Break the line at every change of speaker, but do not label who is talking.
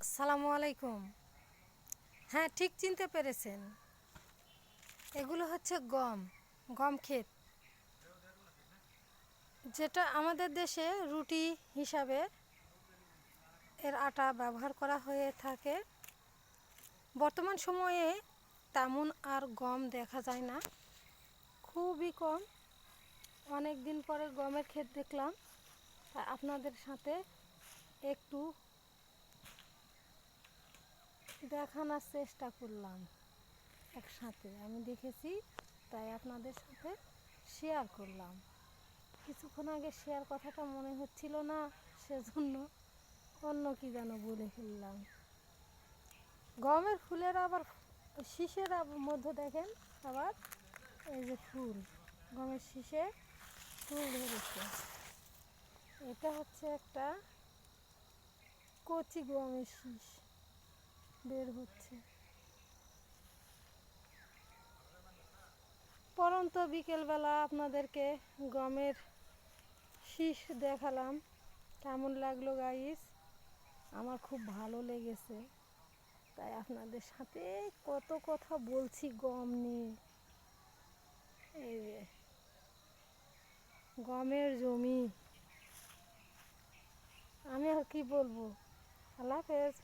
আসসালামু আলাইকুম। হ্যাঁ, ঠিক চিনতে পেরেছেন। এগুলো হচ্ছে গম, গম ক্ষেত, যেটা আমাদের দেশে রুটি হিসাবে এর আটা ব্যবহার করা হয়ে থাকে। বর্তমান সময়ে তেমন আর গম দেখা যায় না, খুবই কম। অনেক দিন পরে গমের ক্ষেত দেখলাম, তাই আপনাদের সাথে একটু দেখানোর চেষ্টা করলাম। একসাথে আমি দেখেছি, তাই আপনাদের সাথে শেয়ার করলাম। কিছুক্ষণ আগে শেয়ার কথাটা মনে হচ্ছিল না, সেজন্য অন্য কি যেন বলে ফেললাম। গমের ফুলের আবার শীষের মধ্যে দেখেন আবার এই যে ফুল, গমের শীষে ফুল ধরেছে। এটা হচ্ছে একটা কচি গমের শীষ বের হচ্ছে। পরন্ত বিকেলবেলা আপনাদেরকে গমের শীষ দেখালাম। কেমন লাগলো গাইস? আমার খুব ভালো লেগেছে, তাই আপনাদের সাথে কত কথা বলছি গম নিয়ে। এই যে গমের জমি, আমি আর কি বলবো। আল্লাহ হাফেজ।